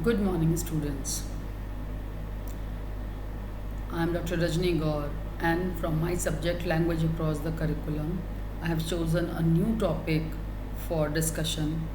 Good morning, students. I am Dr. Rajni Gaur, and from my subject Language Across the Curriculum, I have chosen a new topic for discussion,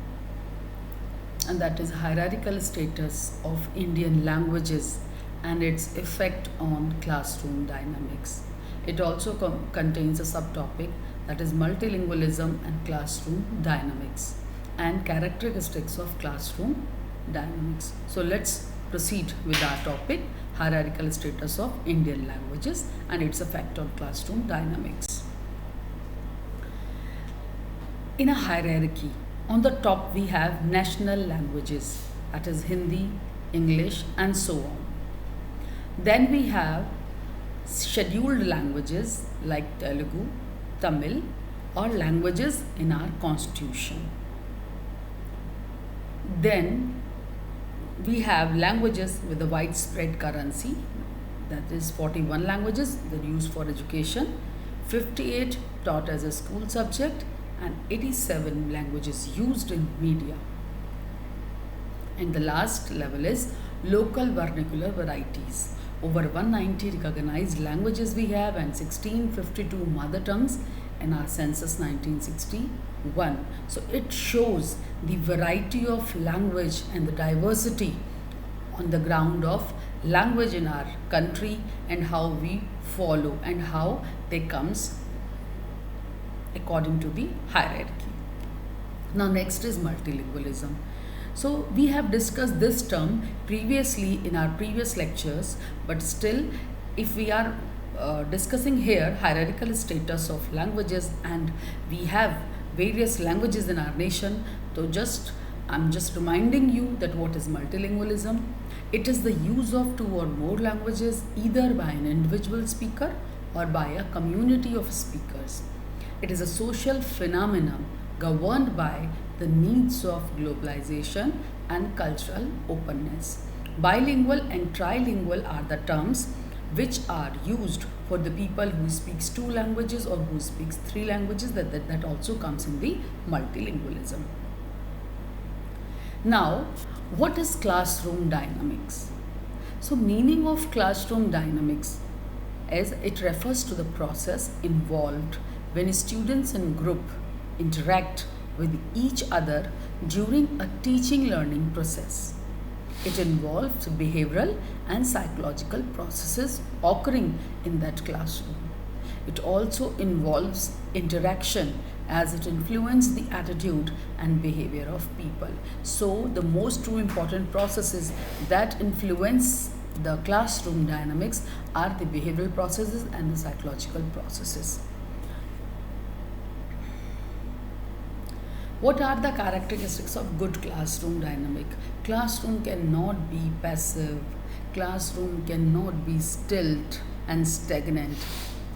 and that is hierarchical status of Indian languages and its effect on classroom dynamics. It also contains a subtopic that is multilingualism and classroom dynamics and characteristics of classroom dynamics. So let's proceed with our topic hierarchical status of Indian languages and its effect on classroom dynamics. In a hierarchy, on the top we have national languages, that is Hindi, English, and so on. Then we have scheduled languages like Telugu, Tamil, or languages in our constitution. Then we have languages with a widespread currency, that is 41 languages that are used for education, 58 taught as a school subject, and 87 languages used in media. And the last level is local vernacular varieties. Over 190 recognized languages we have and 1652 mother tongues in our census 1961. So it shows the variety of language and the diversity on the ground of language in our country and how we follow and how they comes according to the hierarchy. Now next is multilingualism. So we have discussed this term previously in our previous lectures, but still if we are discussing here hierarchical status of languages and we have various languages in our nation, so I'm just reminding you that what is multilingualism. It is the use of two or more languages either by an individual speaker or by a community of speakers. It is a social phenomenon governed by the needs of globalization and cultural openness. Bilingual and trilingual are the terms which are used for the people who speaks two languages or who speaks three languages. That also comes in the multilingualism. Now, what is classroom dynamics? So, meaning of classroom dynamics is it refers to the process involved when students in group interact with each other during a teaching learning process. It involves behavioral and psychological processes occurring in that classroom. It also involves interaction as it influences the attitude and behavior of people. So the most two important processes that influence the classroom dynamics are the behavioral processes and the psychological processes. What are the characteristics of good classroom dynamic? Classroom cannot be passive. Classroom cannot be stilt and stagnant.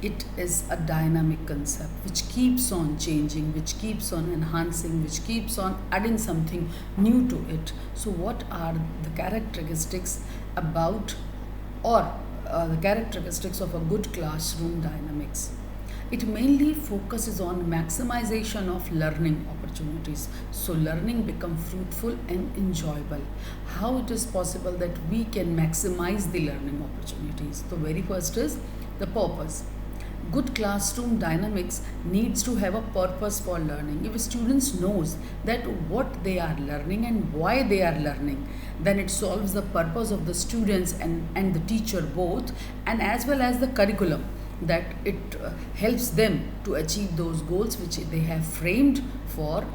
It is a dynamic concept which keeps on changing, which keeps on enhancing, which keeps on adding something new to it. So what are the characteristics about the characteristics of a good classroom dynamics? It mainly focuses on maximization of learning opportunities. So learning become fruitful and enjoyable. How it is possible that we can maximize the learning opportunities? The very first is the purpose. Good classroom dynamics needs to have a purpose for learning. If students knows that what they are learning and why they are learning, then it solves the purpose of the students and the teacher both, and as well as the curriculum, that it helps them to achieve those goals which they have framed for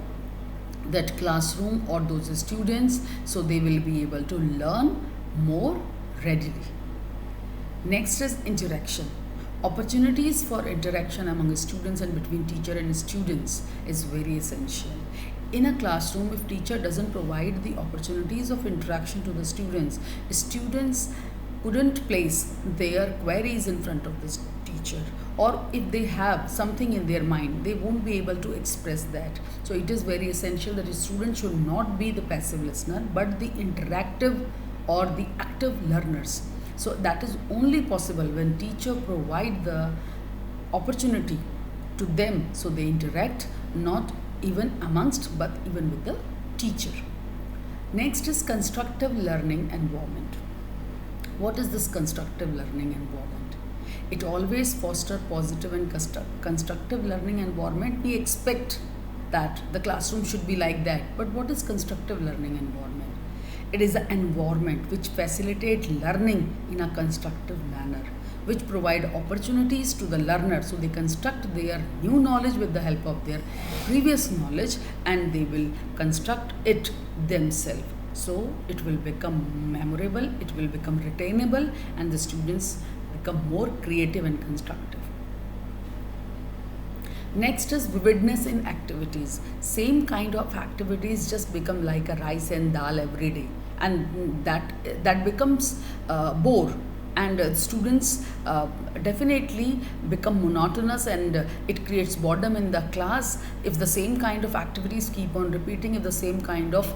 that classroom or those students, so they will be able to learn more readily. Next is interaction. Opportunities for interaction among students and between teacher and students is very essential. In a classroom, if teacher doesn't provide the opportunities of interaction to the students couldn't place their queries in front of the teacher, or if they have something in their mind, they won't be able to express that. So it is very essential that a student should not be the passive listener but the interactive or the active learners. So that is only possible when teacher provide the opportunity to them, so they interact not even amongst but even with the teacher. Next is constructive learning environment. What is this constructive learning environment? It always fosters positive and constructive learning environment. We expect that the classroom should be like that. But what is constructive learning environment? It is an environment which facilitates learning in a constructive manner, which provide opportunities to the learner so they construct their new knowledge with the help of their previous knowledge, and they will construct it themselves. So it will become memorable, it will become retainable, and the students become more creative and constructive. Next is vividness in activities. Same kind of activities just become like a rice and dal every day, and that becomes bore, and students definitely become monotonous, and it creates boredom in the class if the same kind of activities keep on repeating, if the same kind of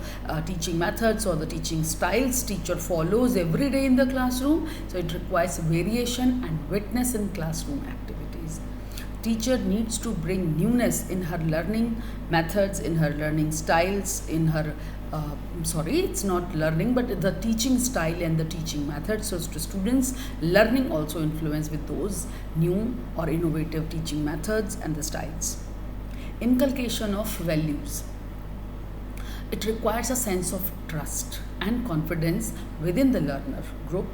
teaching methods or the teaching styles teacher follows every day in the classroom. So it requires variation and witness in classroom activities. Teacher needs to bring newness in her learning methods, in her learning styles, in her it's not learning but the teaching style and the teaching method. So to students, learning also influence with those new or innovative teaching methods and the styles. Inculcation of values. It requires a sense of trust and confidence within the learner group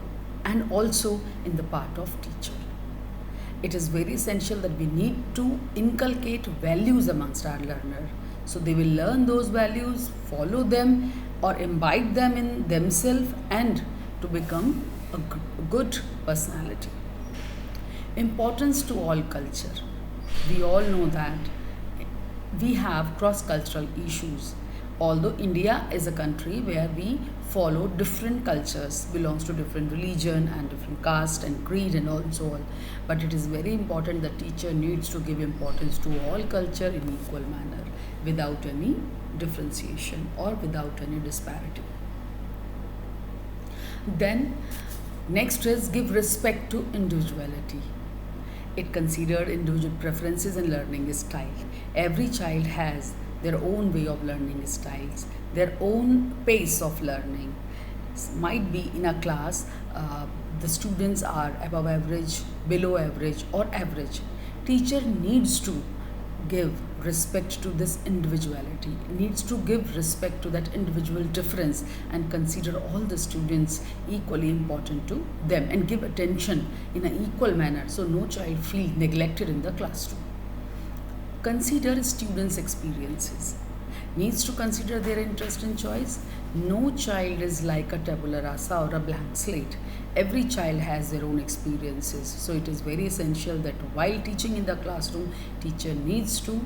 and also in the part of teacher. It is very essential that we need to inculcate values amongst our learner. So they will learn those values, follow them or imbibe them in themselves and to become a good personality. Importance to all culture. We all know that we have cross-cultural issues. Although India is a country where we follow different cultures, belongs to different religion and different caste and creed and all so on. But it is very important that teacher needs to give importance to all culture in equal manner, without any differentiation or without any disparity. Then next is give respect to individuality. It considered individual preferences and learning style. Every child has their own way of learning styles, their own pace of learning. Might be in a class, the students are above average, below average, or average. Teacher needs to give respect to this individuality, needs to give respect to that individual difference and consider all the students equally important to them and give attention in an equal manner so no child feel neglected in the classroom. Consider students' experiences. Needs to consider their interest and choice. No child is like a tabula rasa or a blank slate. Every child has their own experiences. So it is very essential that while teaching in the classroom, teacher needs to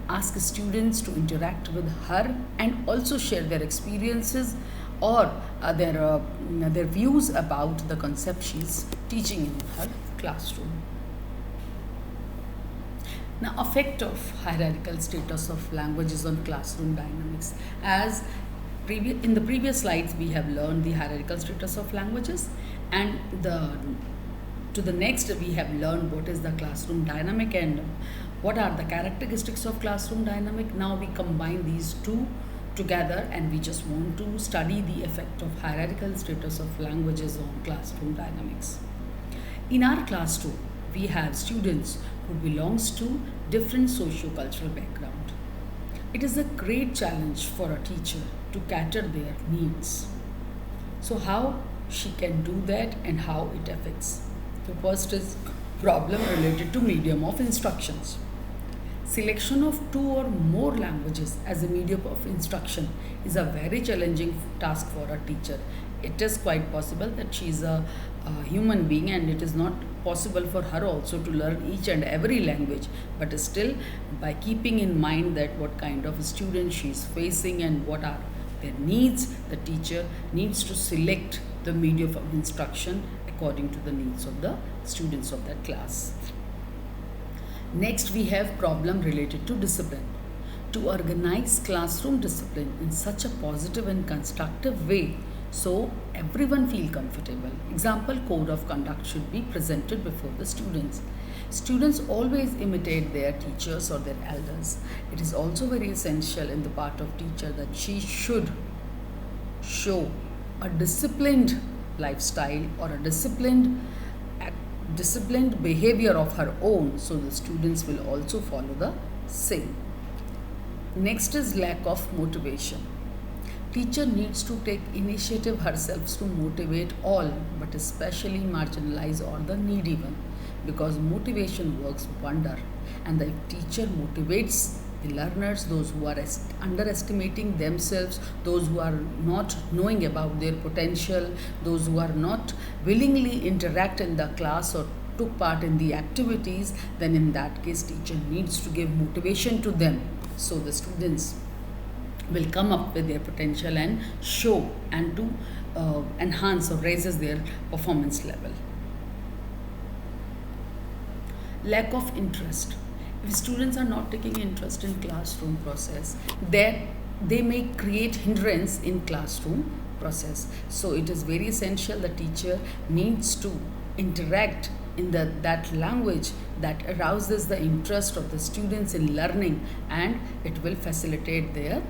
ask students to interact with her and also share their experiences or their views about the concept she's teaching in her classroom. Now, effect of hierarchical status of languages on classroom dynamics. As in the previous slides, we have learned the hierarchical status of languages, and to the next we have learned what is the classroom dynamic and what are the characteristics of classroom dynamic. Now we combine these two together and we just want to study the effect of hierarchical status of languages on classroom dynamics. In our classroom, we have students who belongs to different socio-cultural background. It is a great challenge for a teacher to cater their needs. So how she can do that and how it affects. The first is problem related to medium of instructions. Selection of two or more languages as a medium of instruction is a very challenging task for a teacher. It is quite possible that she is a human being and it is not possible for her also to learn each and every language, but still by keeping in mind that what kind of student she is facing and what are their needs, the teacher needs to select the medium of instruction according to the needs of the students of that class. Next, we have problem related to discipline. To organize classroom discipline in such a positive and constructive way so everyone feel comfortable. Example, code of conduct should be presented before the students. Students always imitate their teachers or their elders. It is also very essential in the part of teacher that she should show a disciplined lifestyle or a disciplined behavior of her own, so the students will also follow the same. Next is lack of motivation. Teacher needs to take initiative herself to motivate all, but especially marginalized or the needy one, because motivation works wonder. And the teacher motivates the learners, those who are underestimating themselves, those who are not knowing about their potential, those who are not willingly interact in the class or took part in the activities, then in that case teacher needs to give motivation to them, so the students will come up with their potential and show and to enhance or raises their performance level. Lack of interest. If students are not taking interest in classroom process, then they may create hindrance in classroom process. So it is very essential the teacher needs to interact in that language that arouses the interest of the students in learning, and it will facilitate their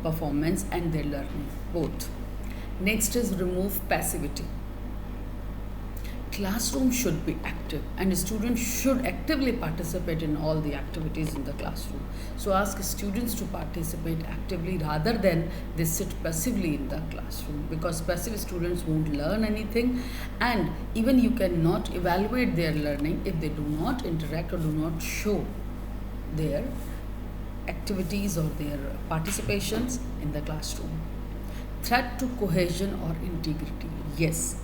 performance and their learning both. Next is remove passivity. Classroom should be active and students should actively participate in all the activities in the classroom. So ask students to participate actively rather than they sit passively in the classroom, because passive students won't learn anything, and even you cannot evaluate their learning if they do not interact or do not show their activities or their participations in the classroom. Threat to cohesion or integrity. Yes,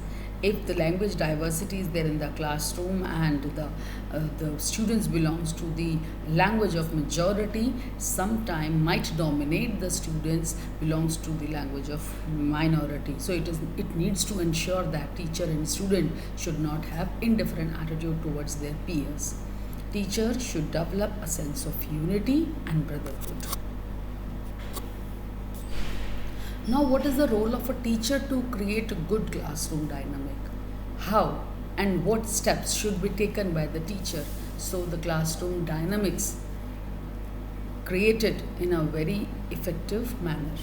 if the language diversity is there in the classroom and the students belongs to the language of majority, sometime might dominate the students belongs to the language of minority. So it needs to ensure that teacher and student should not have indifferent attitude towards their peers. Teacher should develop a sense of unity and brotherhood. Now, what is the role of a teacher to create a good classroom dynamic? How and what steps should be taken by the teacher so the classroom dynamics created in a very effective manner?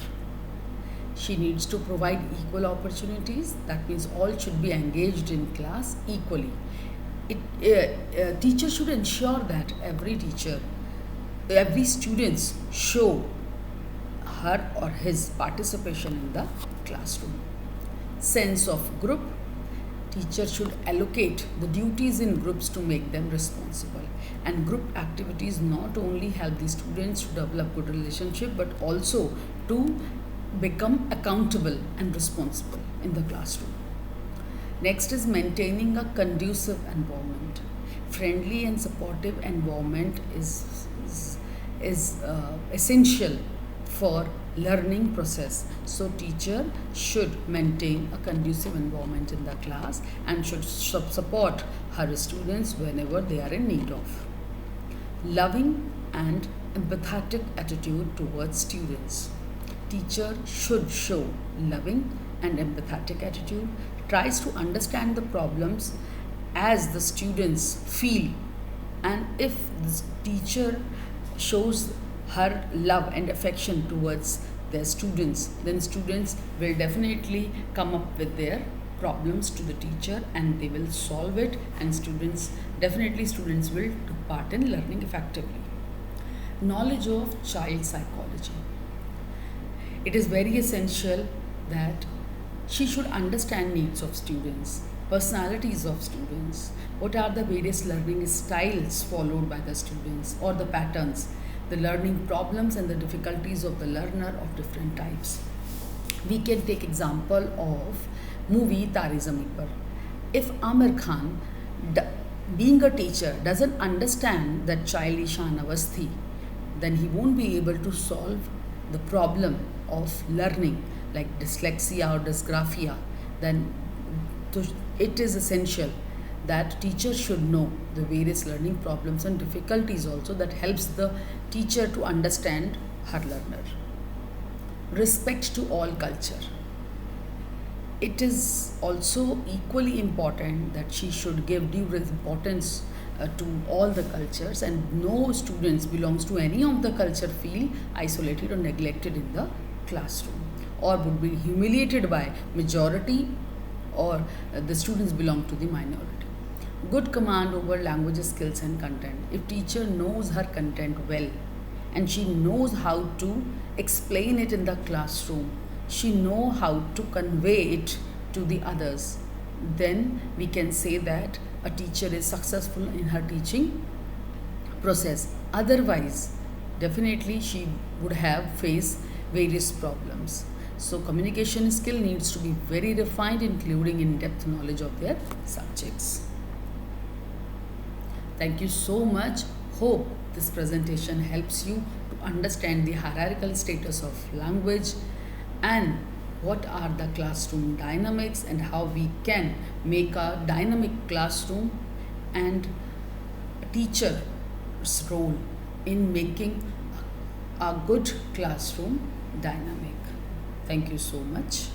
She needs to provide equal opportunities. That means all should be engaged in class equally. Teacher should ensure that every students show her or his participation in the classroom. Sense of group. Teacher should allocate the duties in groups to make them responsible. And group activities not only help the students to develop good relationship, but also to become accountable and responsible in the classroom. Next is maintaining a conducive environment. Friendly and supportive environment is essential for learning process. So teacher should maintain a conducive environment in the class and should support her students whenever they are in need of. Loving and empathetic attitude towards students. Teacher should show loving and empathetic attitude, tries to understand the problems as the students feel, and if the teacher shows her love and affection towards their students, then students will definitely come up with their problems to the teacher and they will solve it, and students will take part in learning effectively. Knowledge of child psychology. It is very essential that she should understand needs of students, personalities of students, what are the various learning styles followed by the students or the patterns, the learning problems and the difficulties of the learner of different types. We can take example of movie Tare Zameen Par. If Amir Khan, being a teacher, doesn't understand that child Ishan Awasthi, then he won't be able to solve the problem of learning like dyslexia or dysgraphia. Then it is essential that teacher should know the various learning problems and difficulties also, that helps the teacher to understand her learner. Respect to all culture. It is also equally important that she should give due importance to all the cultures, and no students belongs to any of the culture feel isolated or neglected in the classroom. or would be humiliated by majority, or the students belong to the minority. Good command over language skills and content. If teacher knows her content well and she knows how to explain it in the classroom, she know how to convey it to the others, then we can say that a teacher is successful in her teaching process. Otherwise, definitely she would have faced various problems. So communication skill needs to be very refined, including in-depth knowledge of their subjects. Thank you so much. Hope this presentation helps you to understand the hierarchical status of language and what are the classroom dynamics and how we can make a dynamic classroom and teacher's role in making a good classroom dynamic. Thank you so much.